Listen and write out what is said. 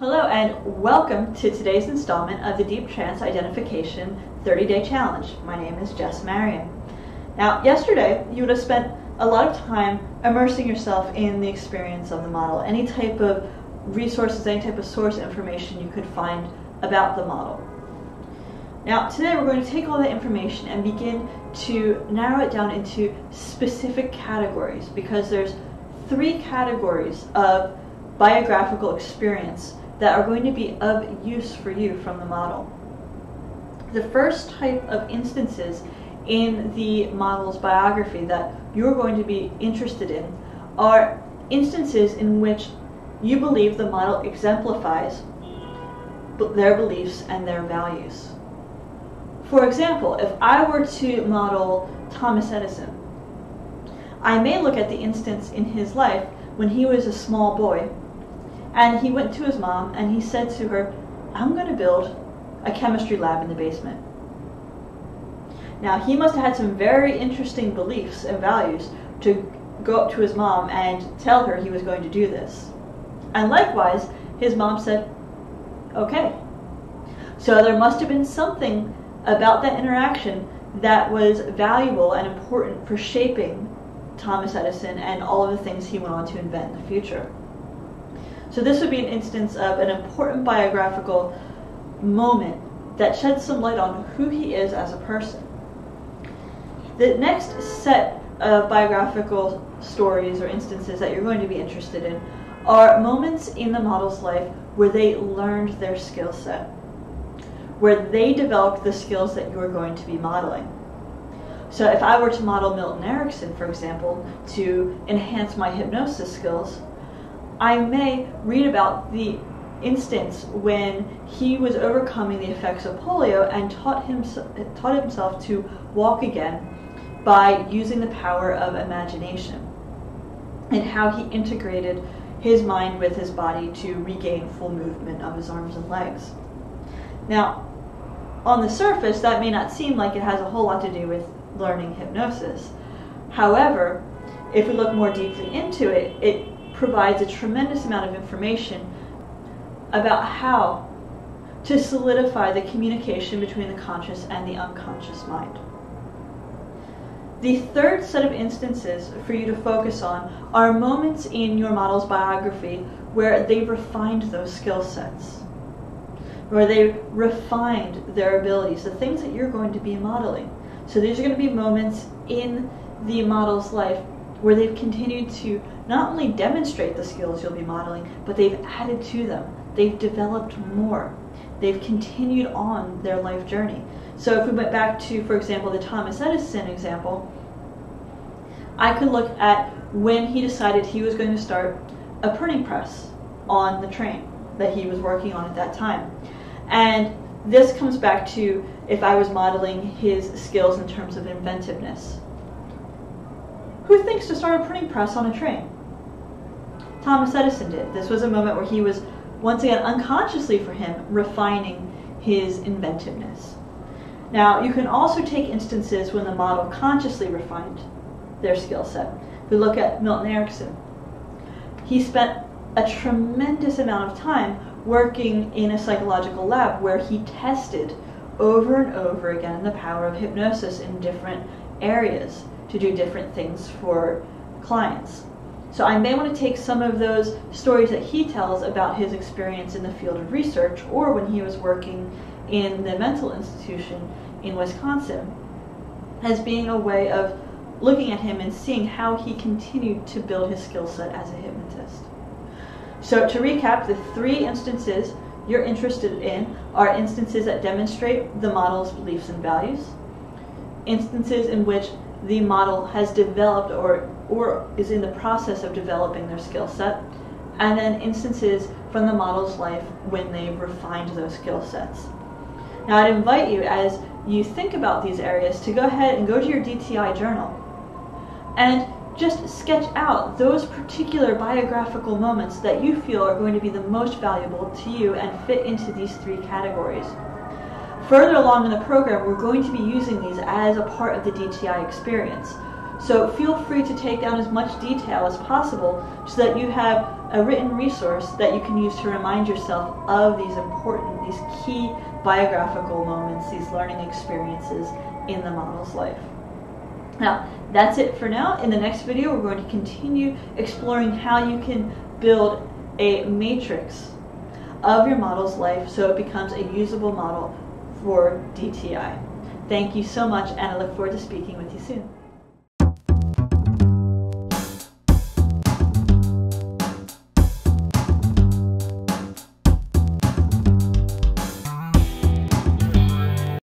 Hello and welcome to today's installment of the Deep Trance Identification 30-Day Challenge. My name is Jess Marion. Now, yesterday you would have spent a lot of time immersing yourself in the experience of the model, any type of resources, any type of source information you could find about the model. Now, today we're going to take all that information and begin to narrow it down into specific categories, because there's 3 categories of biographical experience that are going to be of use for you from the model. The first type of instances in the model's biography that you're going to be interested in are instances in which you believe the model exemplifies their beliefs and their values. For example, if I were to model Thomas Edison, I may look at the instance in his life when he was a small boy, and he went to his mom and he said to her, "I'm going to build a chemistry lab in the basement." Now, he must have had some very interesting beliefs and values to go up to his mom and tell her he was going to do this. And likewise, his mom said, "Okay." So there must have been something about that interaction that was valuable and important for shaping Thomas Edison and all of the things he went on to invent in the future. So this would be an instance of an important biographical moment that sheds some light on who he is as a person. The next set of biographical stories or instances that you're going to be interested in are moments in the model's life where they learned their skill set, where they developed the skills that you're going to be modeling. So if I were to model Milton Erickson, for example, to enhance my hypnosis skills, I may read about the instance when he was overcoming the effects of polio and taught himself to walk again by using the power of imagination, and how he integrated his mind with his body to regain full movement of his arms and legs. Now, on the surface, that may not seem like it has a whole lot to do with learning hypnosis. However, if we look more deeply into it, it provides a tremendous amount of information about how to solidify the communication between the conscious and the unconscious mind. The third set of instances for you to focus on are moments in your model's biography where they refined those skill sets, where they refined their abilities, the things that you're going to be modeling. So these are going to be moments in the model's life where they've continued to not only demonstrate the skills you'll be modeling, but they've added to them. They've developed more. They've continued on their life journey. So if we went back to, for example, the Thomas Edison example, I could look at when he decided he was going to start a printing press on the train that he was working on at that time. And this comes back to if I was modeling his skills in terms of inventiveness. Who thinks to start a printing press on a train? Thomas Edison did. This was a moment where he was, once again, unconsciously for him, refining his inventiveness. Now, you can also take instances when the model consciously refined their skill set. If we look at Milton Erickson, he spent a tremendous amount of time working in a psychological lab where he tested over and over again the power of hypnosis in different areas to do different things for clients. So I may want to take some of those stories that he tells about his experience in the field of research, or when he was working in the mental institution in Wisconsin, as being a way of looking at him and seeing how he continued to build his skill set as a hypnotist. So to recap, the 3 instances you're interested in are instances that demonstrate the model's beliefs and values, instances in which the model has developed or is in the process of developing their skill set, and then instances from the model's life when they've refined those skill sets. Now, I'd invite you, as you think about these areas, to go ahead and go to your DTI journal and just sketch out those particular biographical moments that you feel are going to be the most valuable to you and fit into these 3 categories. Further along in the program, we're going to be using these as a part of the DTI experience. So feel free to take down as much detail as possible so that you have a written resource that you can use to remind yourself of these important, these key biographical moments, these learning experiences in the model's life. Now, that's it for now. In the next video, we're going to continue exploring how you can build a matrix of your model's life so it becomes a usable model for DTI. Thank you so much, and I look forward to speaking with you soon.